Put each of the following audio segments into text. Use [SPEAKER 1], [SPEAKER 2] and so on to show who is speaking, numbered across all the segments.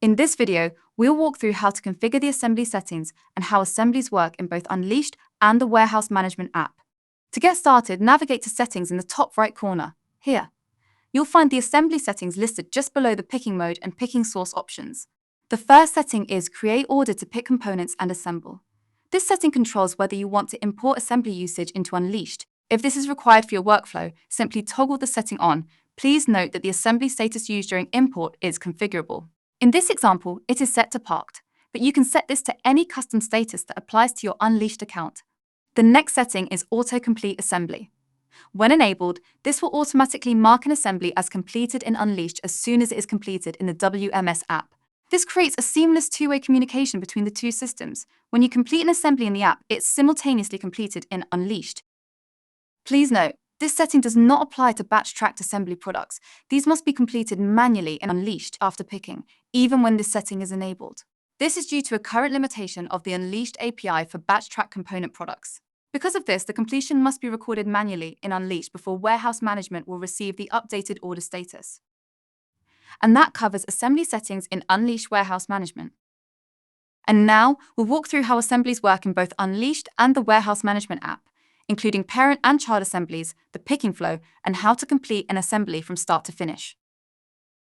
[SPEAKER 1] In this video, we'll walk through how to configure the assembly settings and how assemblies work in both Unleashed and the Warehouse Management app. To get started, navigate to Settings in the top right corner. Here, you'll find the assembly settings listed just below the picking mode and picking source options. The first setting is Create Order to pick components and assemble. This setting controls whether you want to import assembly usage into Unleashed. If this is required for your workflow, simply toggle the setting on. Please note that the assembly status used during import is configurable. In this example, it is set to Parked, but you can set this to any custom status that applies to your Unleashed account. The next setting is Autocomplete Assembly. When enabled, this will automatically mark an assembly as completed in Unleashed as soon as it is completed in the WMS app. This creates a seamless two-way communication between the two systems. When you complete an assembly in the app, it's simultaneously completed in Unleashed. Please note, this setting does not apply to batch-tracked assembly products. These must be completed manually in Unleashed after picking, even when this setting is enabled. This is due to a current limitation of the Unleashed API for batch-tracked component products. Because of this, the completion must be recorded manually in Unleashed before Warehouse Management will receive the updated order status. And that covers assembly settings in Unleashed Warehouse Management. And now, we'll walk through how assemblies work in both Unleashed and the Warehouse Management app, including parent and child assemblies, the picking flow, and how to complete an assembly from start to finish.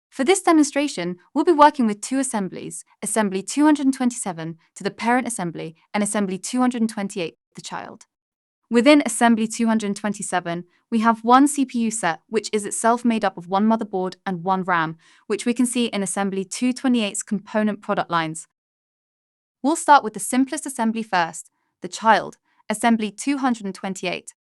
[SPEAKER 1] For this demonstration, we'll be working with two assemblies, Assembly 227 to the parent assembly and Assembly 228 to the child. Within Assembly 227, we have one CPU set, which is itself made up of one motherboard and one RAM, which we can see in Assembly 228's component product lines. We'll start with the simplest assembly first, the child, Assembly 228.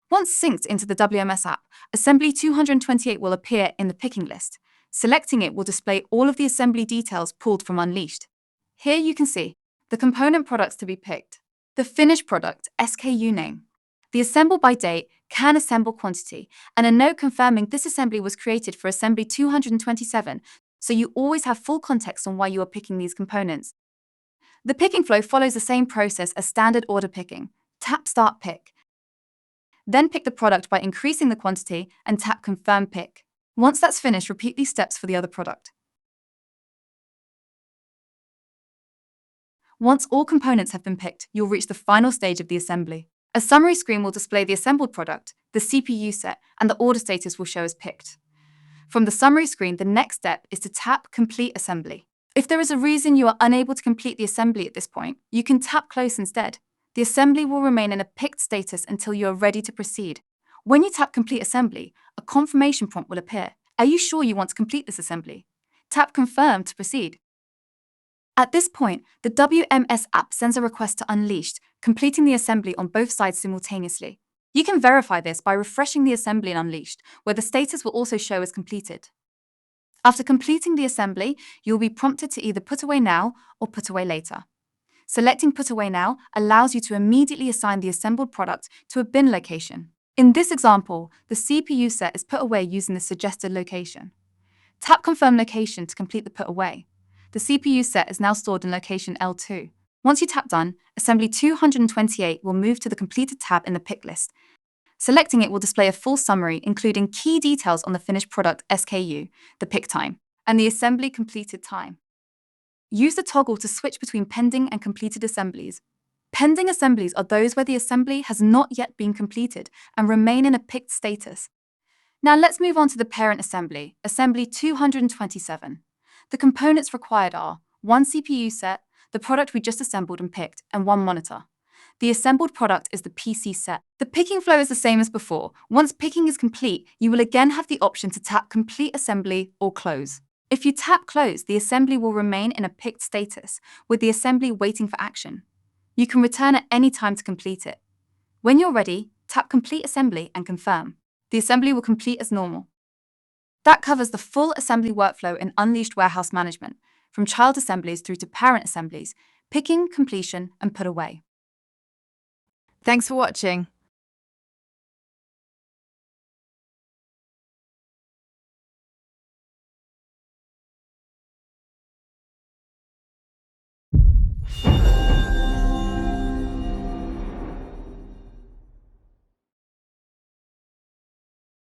[SPEAKER 1] Once synced into the WMS app, Assembly 228 will appear in the picking list. Selecting it will display all of the assembly details pulled from Unleashed. Here you can see the component products to be picked, the finished product SKU name, the assemble by date, can assemble quantity, and a note confirming this assembly was created for Assembly 227, so you always have full context on why you are picking these components. The picking flow follows the same process as standard order picking. Tap Start Pick. Then pick the product by increasing the quantity and tap Confirm Pick. Once that's finished, repeat these steps for the other product. Once all components have been picked, you'll reach the final stage of the assembly. A summary screen will display the assembled product, the CPU set, and the order status will show as picked. From the summary screen, the next step is to tap Complete Assembly. If there is a reason you are unable to complete the assembly at this point, you can tap Close instead. The assembly will remain in a picked status until you are ready to proceed. When you tap Complete Assembly, a confirmation prompt will appear. Are you sure you want to complete this assembly? Tap Confirm to proceed. At this point, the WMS app sends a request to Unleashed, completing the assembly on both sides simultaneously. You can verify this by refreshing the assembly in Unleashed, where the status will also show as completed. After completing the assembly, you'll be prompted to either put away now or put away later. Selecting Put Away Now allows you to immediately assign the assembled product to a bin location. In this example, the CPU set is put away using the suggested location. Tap Confirm Location to complete the put away. The CPU set is now stored in location L2. Once you tap Done, Assembly 228 will move to the Completed tab in the pick list. Selecting it will display a full summary, including key details on the finished product SKU, the pick time, and the assembly completed time. Use the toggle to switch between pending and completed assemblies. Pending assemblies are those where the assembly has not yet been completed and remain in a picked status. Now let's move on to the parent assembly, Assembly 227. The components required are one CPU set, the product we just assembled and picked, and one monitor. The assembled product is the PC set. The picking flow is the same as before. Once picking is complete, you will again have the option to tap Complete Assembly or Close. If you tap Close, the assembly will remain in a picked status, with the assembly waiting for action. You can return at any time to complete it. When you're ready, tap Complete Assembly and confirm. The assembly will complete as normal. That covers the full assembly workflow in Unleashed Warehouse Management, from child assemblies through to parent assemblies, picking, completion, and put away.
[SPEAKER 2] Thanks for watching.